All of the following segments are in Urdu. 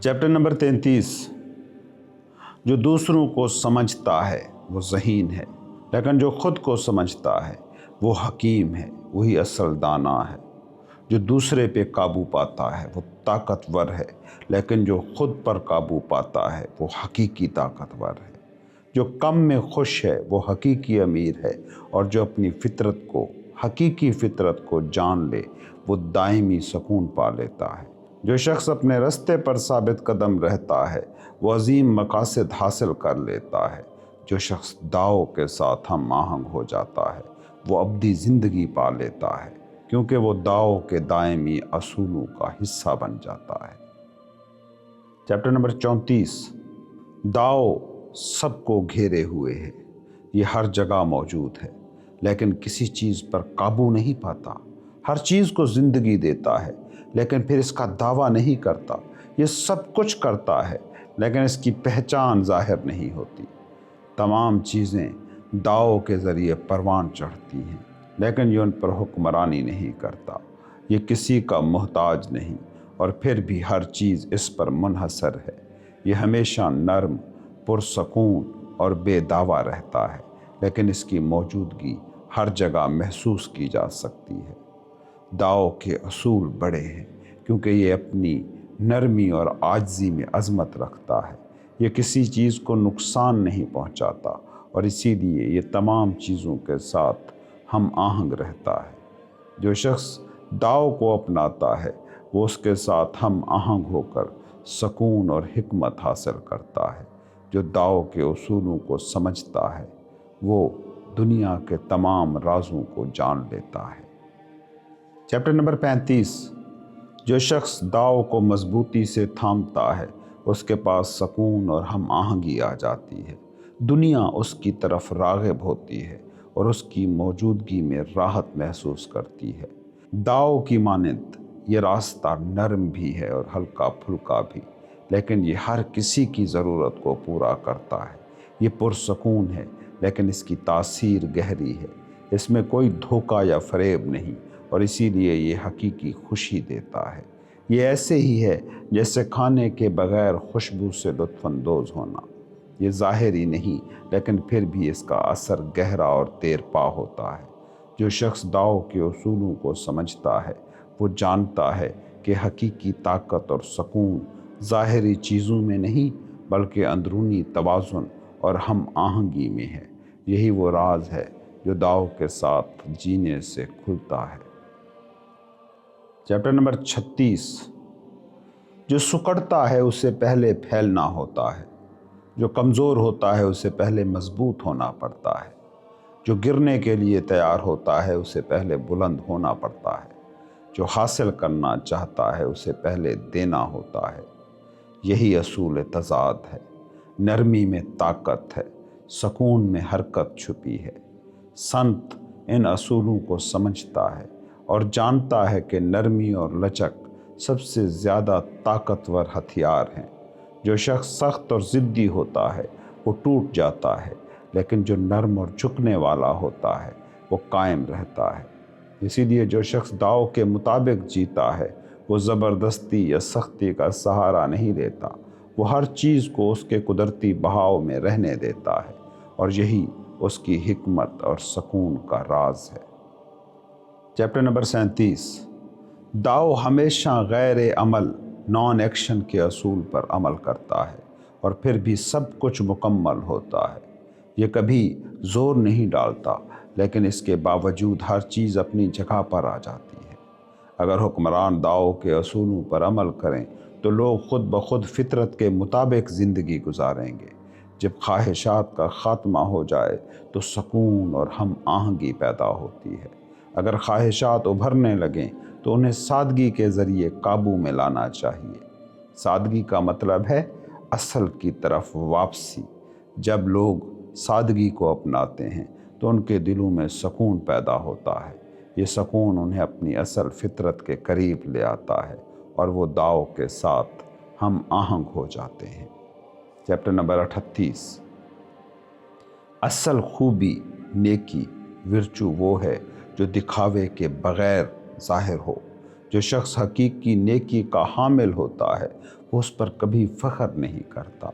Chapter number 33۔ جو دوسروں کو سمجھتا ہے وہ ذہین ہے، لیکن جو خود کو سمجھتا ہے وہ حکیم ہے، وہی اصل دانا ہے۔ جو دوسرے پہ قابو پاتا ہے وہ طاقتور ہے، لیکن جو خود پر قابو پاتا ہے وہ حقیقی طاقتور ہے۔ جو کم میں خوش ہے وہ حقیقی امیر ہے، اور جو اپنی حقیقی فطرت کو جان لے وہ دائمی سکون پا لیتا ہے۔ جو شخص اپنے رستے پر ثابت قدم رہتا ہے وہ عظیم مقاصد حاصل کر لیتا ہے۔ جو شخص داؤ کے ساتھ ہم آہنگ ہو جاتا ہے وہ ابدی زندگی پا لیتا ہے، کیونکہ وہ داؤ کے دائمی اصولوں کا حصہ بن جاتا ہے۔ Chapter number 34۔ داؤ سب کو گھیرے ہوئے ہے، یہ ہر جگہ موجود ہے، لیکن کسی چیز پر قابو نہیں پاتا۔ ہر چیز کو زندگی دیتا ہے، لیکن پھر اس کا دعویٰ نہیں کرتا۔ یہ سب کچھ کرتا ہے، لیکن اس کی پہچان ظاہر نہیں ہوتی۔ تمام چیزیں داؤ کے ذریعے پروان چڑھتی ہیں، لیکن یہ ان پر حکمرانی نہیں کرتا۔ یہ کسی کا محتاج نہیں، اور پھر بھی ہر چیز اس پر منحصر ہے۔ یہ ہمیشہ نرم، پرسکون اور بے دعویٰ رہتا ہے، لیکن اس کی موجودگی ہر جگہ محسوس کی جا سکتی ہے۔ داؤ کے اصول بڑے ہیں، کیونکہ یہ اپنی نرمی اور عاجزی میں عظمت رکھتا ہے۔ یہ کسی چیز کو نقصان نہیں پہنچاتا، اور اسی لیے یہ تمام چیزوں کے ساتھ ہم آہنگ رہتا ہے۔ جو شخص داؤ کو اپناتا ہے وہ اس کے ساتھ ہم آہنگ ہو کر سکون اور حکمت حاصل کرتا ہے۔ جو داؤ کے اصولوں کو سمجھتا ہے وہ دنیا کے تمام رازوں کو جان لیتا ہے۔ Chapter number 35۔ جو شخص داؤ کو مضبوطی سے تھامتا ہے اس کے پاس سکون اور ہم آہنگی آ جاتی ہے۔ دنیا اس کی طرف راغب ہوتی ہے اور اس کی موجودگی میں راحت محسوس کرتی ہے۔ داؤ کی مانند یہ راستہ نرم بھی ہے اور ہلکا پھلکا بھی، لیکن یہ ہر کسی کی ضرورت کو پورا کرتا ہے۔ یہ پرسکون ہے، لیکن اس کی تاثیر گہری ہے۔ اس میں کوئی دھوکہ یا فریب نہیں، اور اسی لیے یہ حقیقی خوشی دیتا ہے۔ یہ ایسے ہی ہے جیسے کھانے کے بغیر خوشبو سے لطف اندوز ہونا۔ یہ ظاہری نہیں، لیکن پھر بھی اس کا اثر گہرا اور دیر پا ہوتا ہے۔ جو شخص داؤ کے اصولوں کو سمجھتا ہے وہ جانتا ہے کہ حقیقی طاقت اور سکون ظاہری چیزوں میں نہیں، بلکہ اندرونی توازن اور ہم آہنگی میں ہے۔ یہی وہ راز ہے جو داؤ کے ساتھ جینے سے کھلتا ہے۔ Chapter number 36۔ جو سکڑتا ہے اسے پہلے پھیلنا ہوتا ہے، جو کمزور ہوتا ہے اسے پہلے مضبوط ہونا پڑتا ہے، جو گرنے کے لیے تیار ہوتا ہے اسے پہلے بلند ہونا پڑتا ہے، جو حاصل کرنا چاہتا ہے اسے پہلے دینا ہوتا ہے۔ یہی اصول تضاد ہے۔ نرمی میں طاقت ہے، سکون میں حرکت چھپی ہے۔ سنت ان اصولوں کو سمجھتا ہے اور جانتا ہے کہ نرمی اور لچک سب سے زیادہ طاقتور ہتھیار ہیں۔ جو شخص سخت اور ضدی ہوتا ہے وہ ٹوٹ جاتا ہے، لیکن جو نرم اور جھکنے والا ہوتا ہے وہ قائم رہتا ہے۔ اسی لیے جو شخص داؤ کے مطابق جیتا ہے وہ زبردستی یا سختی کا سہارا نہیں لیتا، وہ ہر چیز کو اس کے قدرتی بہاؤ میں رہنے دیتا ہے، اور یہی اس کی حکمت اور سکون کا راز ہے۔ Chapter number 37۔ داؤ ہمیشہ غیر عمل نان ایکشن کے اصول پر عمل کرتا ہے، اور پھر بھی سب کچھ مکمل ہوتا ہے۔ یہ کبھی زور نہیں ڈالتا، لیکن اس کے باوجود ہر چیز اپنی جگہ پر آ جاتی ہے۔ اگر حکمران داؤ کے اصولوں پر عمل کریں تو لوگ خود بخود فطرت کے مطابق زندگی گزاریں گے۔ جب خواہشات کا خاتمہ ہو جائے تو سکون اور ہم آہنگی پیدا ہوتی ہے۔ اگر خواہشات ابھرنے لگیں تو انہیں سادگی کے ذریعے قابو میں لانا چاہیے۔ سادگی کا مطلب ہے اصل کی طرف واپسی۔ جب لوگ سادگی کو اپناتے ہیں تو ان کے دلوں میں سکون پیدا ہوتا ہے۔ یہ سکون انہیں اپنی اصل فطرت کے قریب لے آتا ہے، اور وہ داؤ کے ساتھ ہم آہنگ ہو جاتے ہیں۔ Chapter number 38۔ اصل خوبی، نیکی، ورچو وہ ہے جو دکھاوے کے بغیر ظاہر ہو۔ جو شخص حقیقی نیکی کا حامل ہوتا ہے وہ اس پر کبھی فخر نہیں کرتا،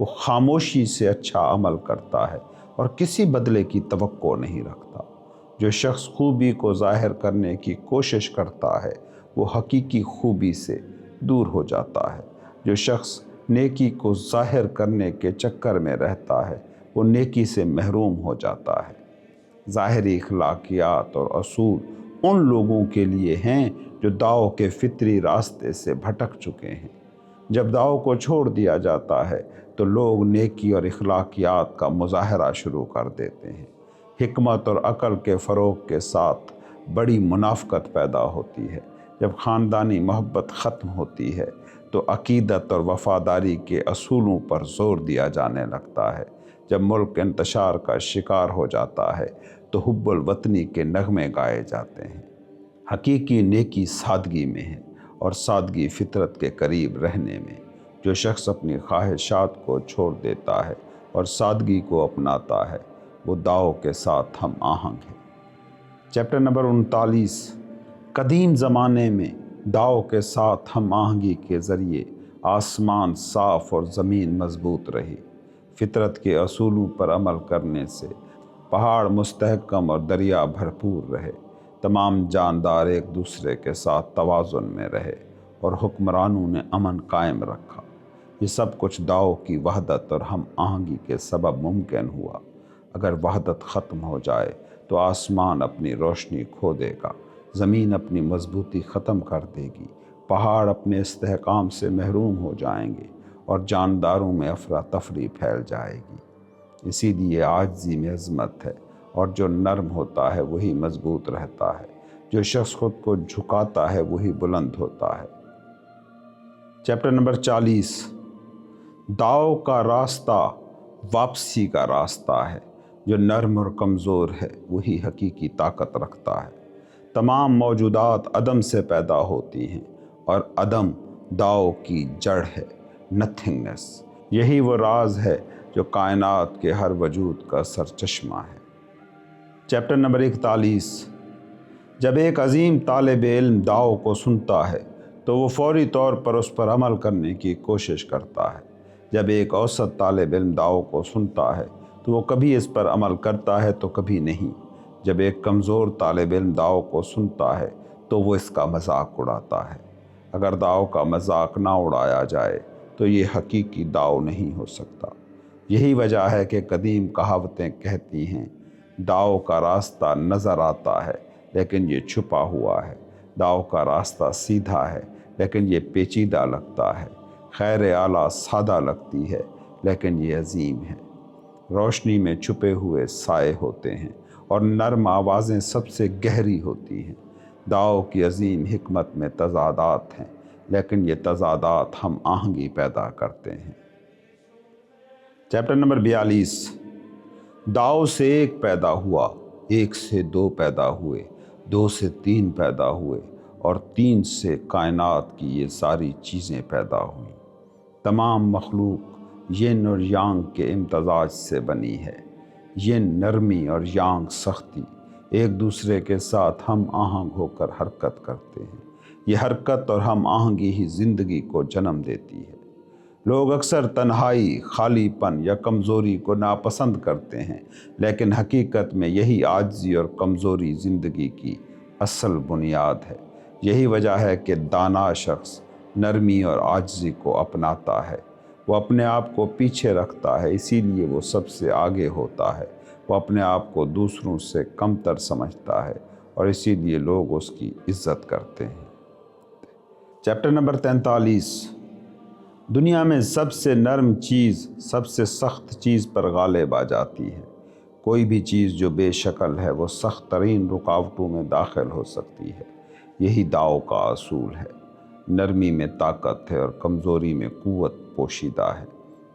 وہ خاموشی سے اچھا عمل کرتا ہے اور کسی بدلے کی توقع نہیں رکھتا۔ جو شخص خوبی کو ظاہر کرنے کی کوشش کرتا ہے وہ حقیقی خوبی سے دور ہو جاتا ہے۔ جو شخص نیکی کو ظاہر کرنے کے چکر میں رہتا ہے وہ نیکی سے محروم ہو جاتا ہے۔ ظاہری اخلاقیات اور اصول ان لوگوں کے لیے ہیں جو داؤ کے فطری راستے سے بھٹک چکے ہیں۔ جب داؤ کو چھوڑ دیا جاتا ہے تو لوگ نیکی اور اخلاقیات کا مظاہرہ شروع کر دیتے ہیں۔ حکمت اور عقل کے فروغ کے ساتھ بڑی منافقت پیدا ہوتی ہے۔ جب خاندانی محبت ختم ہوتی ہے تو عقیدت اور وفاداری کے اصولوں پر زور دیا جانے لگتا ہے۔ جب ملک انتشار کا شکار ہو جاتا ہے تو حب الوطنی کے نغمے گائے جاتے ہیں۔ حقیقی نیکی سادگی میں ہے اور سادگی فطرت کے قریب رہنے میں۔ جو شخص اپنی خواہشات کو چھوڑ دیتا ہے اور سادگی کو اپناتا ہے وہ داؤ کے ساتھ ہم آہنگ ہے۔ Chapter number 39۔ قدیم زمانے میں داؤ کے ساتھ ہم آہنگی کے ذریعے آسمان صاف اور زمین مضبوط رہی۔ فطرت کے اصولوں پر عمل کرنے سے پہاڑ مستحکم اور دریا بھرپور رہے۔ تمام جاندار ایک دوسرے کے ساتھ توازن میں رہے اور حکمرانوں نے امن قائم رکھا۔ یہ سب کچھ داؤ کی وحدت اور ہم آہنگی کے سبب ممکن ہوا۔ اگر وحدت ختم ہو جائے تو آسمان اپنی روشنی کھو دے گا، زمین اپنی مضبوطی ختم کر دے گی، پہاڑ اپنے استحکام سے محروم ہو جائیں گے اور جانداروں میں افراتفری پھیل جائے گی۔ اسی لیے عاجزی میں عظمت ہے اور جو نرم ہوتا ہے وہی مضبوط رہتا ہے۔ جو شخص خود کو جھکاتا ہے وہی بلند ہوتا ہے۔ Chapter number 40۔ داؤ کا راستہ واپسی کا راستہ ہے۔ جو نرم اور کمزور ہے وہی حقیقی طاقت رکھتا ہے۔ تمام موجودات عدم سے پیدا ہوتی ہیں اور عدم داؤ کی جڑ ہے، نتھنگنس۔ یہی وہ راز ہے جو کائنات کے ہر وجود کا سرچشمہ ہے۔ Chapter number 41۔ جب ایک عظیم طالب علم داؤ کو سنتا ہے تو وہ فوری طور پر اس پر عمل کرنے کی کوشش کرتا ہے۔ جب ایک اوسط طالب علم داؤ کو سنتا ہے تو وہ کبھی اس پر عمل کرتا ہے تو کبھی نہیں۔ جب ایک کمزور طالب علم داؤ کو سنتا ہے تو وہ اس کا مذاق اڑاتا ہے۔ اگر داؤ کا مذاق نہ اڑایا جائے تو یہ حقیقی داؤ نہیں ہو سکتا۔ یہی وجہ ہے کہ قدیم کہاوتیں کہتی ہیں، داؤ کا راستہ نظر آتا ہے لیکن یہ چھپا ہوا ہے۔ داؤ کا راستہ سیدھا ہے لیکن یہ پیچیدہ لگتا ہے۔ خیر اعلیٰ سادہ لگتی ہے لیکن یہ عظیم ہے۔ روشنی میں چھپے ہوئے سائے ہوتے ہیں اور نرم آوازیں سب سے گہری ہوتی ہیں۔ داؤ کی عظیم حکمت میں تضادات ہیں لیکن یہ تضادات ہم آہنگی پیدا کرتے ہیں۔ Chapter number 42۔ داؤ سے ایک پیدا ہوا، ایک سے دو پیدا ہوئے، دو سے تین پیدا ہوئے اور تین سے کائنات کی یہ ساری چیزیں پیدا ہوئیں۔ تمام مخلوق ین اور یانگ کے امتزاج سے بنی ہے۔ ین نرمی اور یانگ سختی ایک دوسرے کے ساتھ ہم آہنگ ہو کر حرکت کرتے ہیں۔ یہ حرکت اور ہم آہنگی ہی زندگی کو جنم دیتی ہے۔ لوگ اکثر تنہائی، خالی پن یا کمزوری کو ناپسند کرتے ہیں، لیکن حقیقت میں یہی عاجزی اور کمزوری زندگی کی اصل بنیاد ہے۔ یہی وجہ ہے کہ دانا شخص نرمی اور عاجزی کو اپناتا ہے۔ وہ اپنے آپ کو پیچھے رکھتا ہے، اسی لیے وہ سب سے آگے ہوتا ہے۔ وہ اپنے آپ کو دوسروں سے کمتر سمجھتا ہے اور اسی لیے لوگ اس کی عزت کرتے ہیں۔ Chapter number 43۔ دنیا میں سب سے نرم چیز سب سے سخت چیز پر غالب آ جاتی ہے۔ کوئی بھی چیز جو بے شکل ہے وہ سخت ترین رکاوٹوں میں داخل ہو سکتی ہے۔ یہی داؤ کا اصول ہے۔ نرمی میں طاقت ہے اور کمزوری میں قوت پوشیدہ ہے۔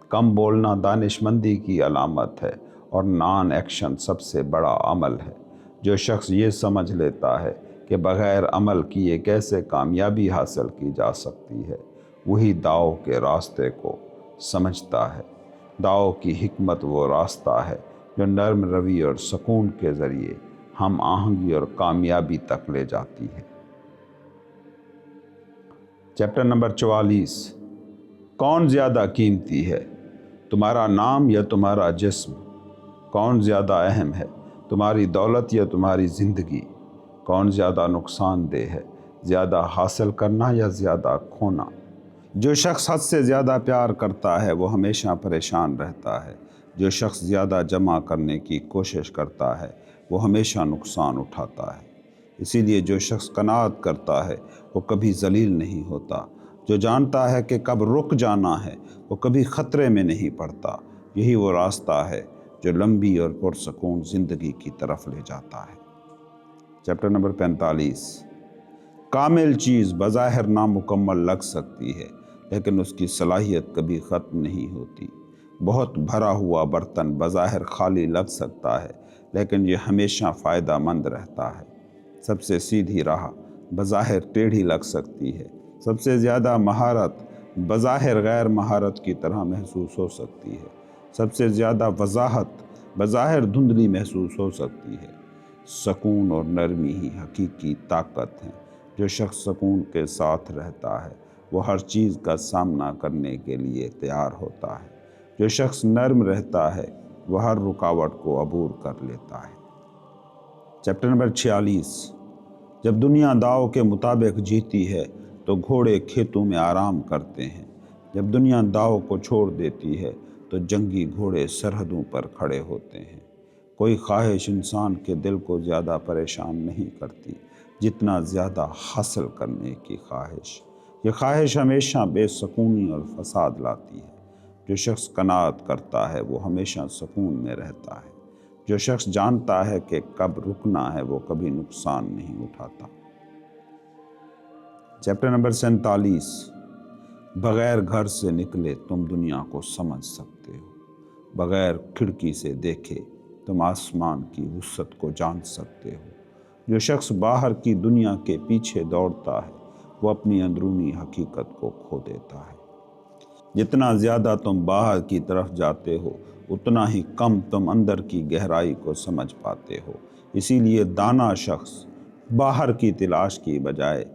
کم بولنا دانش مندی کی علامت ہے اور نان ایکشن سب سے بڑا عمل ہے۔ جو شخص یہ سمجھ لیتا ہے کہ بغیر عمل کیے کیسے کامیابی حاصل کی جا سکتی ہے، وہی داؤ کے راستے کو سمجھتا ہے۔ داؤ کی حکمت وہ راستہ ہے جو نرم روی اور سکون کے ذریعے ہم آہنگی اور کامیابی تک لے جاتی ہے۔ Chapter number 44۔ کون زیادہ قیمتی ہے، تمہارا نام یا تمہارا جسم؟ کون زیادہ اہم ہے، تمہاری دولت یا تمہاری زندگی؟ کون زیادہ نقصان دہ ہے، زیادہ حاصل کرنا یا زیادہ کھونا؟ جو شخص حد سے زیادہ پیار کرتا ہے وہ ہمیشہ پریشان رہتا ہے۔ جو شخص زیادہ جمع کرنے کی کوشش کرتا ہے وہ ہمیشہ نقصان اٹھاتا ہے۔ اسی لیے جو شخص قناعت کرتا ہے وہ کبھی ذلیل نہیں ہوتا۔ جو جانتا ہے کہ کب رک جانا ہے وہ کبھی خطرے میں نہیں پڑتا۔ یہی وہ راستہ ہے جو لمبی اور پرسکون زندگی کی طرف لے جاتا ہے۔ Chapter number 45۔ کامل چیز بظاہر نامکمل لگ سکتی ہے لیکن اس کی صلاحیت کبھی ختم نہیں ہوتی۔ بہت بھرا ہوا برتن بظاہر خالی لگ سکتا ہے لیکن یہ ہمیشہ فائدہ مند رہتا ہے۔ سب سے سیدھی راہ بظاہر ٹیڑھی لگ سکتی ہے۔ سب سے زیادہ مہارت بظاہر غیر مہارت کی طرح محسوس ہو سکتی ہے۔ سب سے زیادہ وضاحت بظاہر دھندلی محسوس ہو سکتی ہے۔ سکون اور نرمی ہی حقیقی طاقت ہیں۔ جو شخص سکون کے ساتھ رہتا ہے وہ ہر چیز کا سامنا کرنے کے لیے تیار ہوتا ہے۔ جو شخص نرم رہتا ہے وہ ہر رکاوٹ کو عبور کر لیتا ہے۔ Chapter number 46۔ جب دنیا داؤ کے مطابق جیتی ہے تو گھوڑے کھیتوں میں آرام کرتے ہیں۔ جب دنیا داؤ کو چھوڑ دیتی ہے تو جنگی گھوڑے سرحدوں پر کھڑے ہوتے ہیں۔ کوئی خواہش انسان کے دل کو زیادہ پریشان نہیں کرتی جتنا زیادہ حاصل کرنے کی خواہش۔ یہ خواہش ہمیشہ بے سکونی اور فساد لاتی ہے۔ جو شخص قناعت کرتا ہے وہ ہمیشہ سکون میں رہتا ہے۔ جو شخص جانتا ہے کہ کب رکنا ہے وہ کبھی نقصان نہیں اٹھاتا۔ Chapter number 47۔ بغیر گھر سے نکلے تم دنیا کو سمجھ سکتے ہو۔ بغیر کھڑکی سے دیکھے تم آسمان کی وسعت کو جان سکتے ہو۔ جو شخص باہر کی دنیا کے پیچھے دوڑتا ہے وہ اپنی اندرونی حقیقت کو کھو دیتا ہے۔ جتنا زیادہ تم باہر کی طرف جاتے ہو اتنا ہی کم تم اندر کی گہرائی کو سمجھ پاتے ہو۔ اسی لیے دانا شخص باہر کی تلاش کی بجائے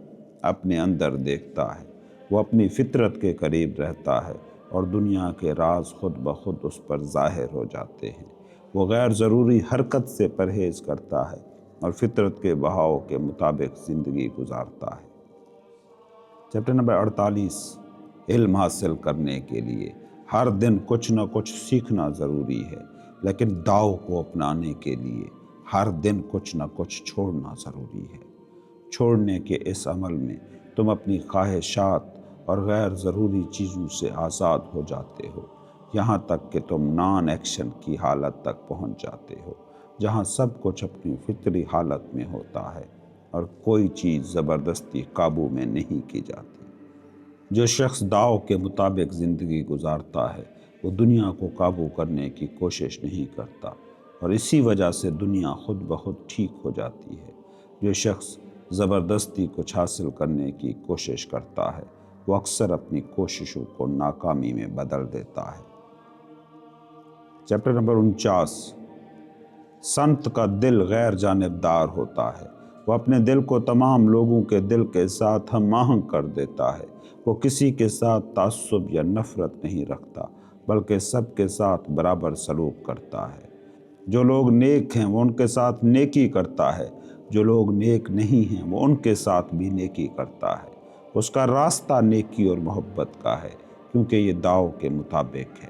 اپنے اندر دیکھتا ہے۔ وہ اپنی فطرت کے قریب رہتا ہے اور دنیا کے راز خود بخود اس پر ظاہر ہو جاتے ہیں۔ وہ غیر ضروری حرکت سے پرہیز کرتا ہے اور فطرت کے بہاؤ کے مطابق زندگی گزارتا ہے۔ Chapter number 48۔ علم حاصل کرنے کے لیے ہر دن کچھ نہ کچھ سیکھنا ضروری ہے، لیکن داؤ کو اپنانے کے لیے ہر دن کچھ نہ کچھ چھوڑنا ضروری ہے۔ چھوڑنے کے اس عمل میں تم اپنی خواہشات اور غیر ضروری چیزوں سے آزاد ہو جاتے ہو، یہاں تک کہ تم نان ایکشن کی حالت تک پہنچ جاتے ہو، جہاں سب کچھ اپنی فطری حالت میں ہوتا ہے اور کوئی چیز زبردستی قابو میں نہیں کی جاتی۔ جو شخص داؤ کے مطابق زندگی گزارتا ہے وہ دنیا کو قابو کرنے کی کوشش نہیں کرتا اور اسی وجہ سے دنیا خود بخود ٹھیک ہو جاتی ہے۔ جو شخص زبردستی کچھ حاصل کرنے کی کوشش کرتا ہے وہ اکثر اپنی کوششوں کو ناکامی میں بدل دیتا ہے۔ Chapter number 49۔ سنت کا دل غیر جانبدار ہوتا ہے۔ وہ اپنے دل کو تمام لوگوں کے دل کے ساتھ ہم آہنگ کر دیتا ہے۔ وہ کسی کے ساتھ تعصب یا نفرت نہیں رکھتا بلکہ سب کے ساتھ برابر سلوک کرتا ہے۔ جو لوگ نیک ہیں وہ ان کے ساتھ نیکی کرتا ہے، جو لوگ نیک نہیں ہیں وہ ان کے ساتھ بھی نیکی کرتا ہے۔ اس کا راستہ نیکی اور محبت کا ہے کیونکہ یہ داؤ کے مطابق ہے۔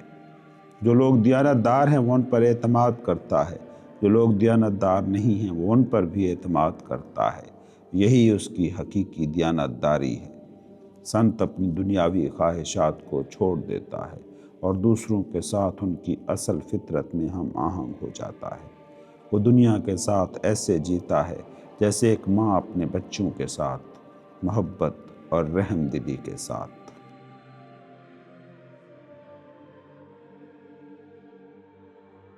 جو لوگ دیانت دار ہیں وہ ان پر اعتماد کرتا ہے، جو لوگ دیانت دار نہیں ہیں وہ ان پر بھی اعتماد کرتا ہے۔ یہی اس کی حقیقی دیانت داری ہے۔ سنت اپنی دنیاوی خواہشات کو چھوڑ دیتا ہے اور دوسروں کے ساتھ ان کی اصل فطرت میں ہم آہنگ ہو جاتا ہے۔ وہ دنیا کے ساتھ ایسے جیتا ہے جیسے ایک ماں اپنے بچوں کے ساتھ، محبت اور رحم دلی کے ساتھ۔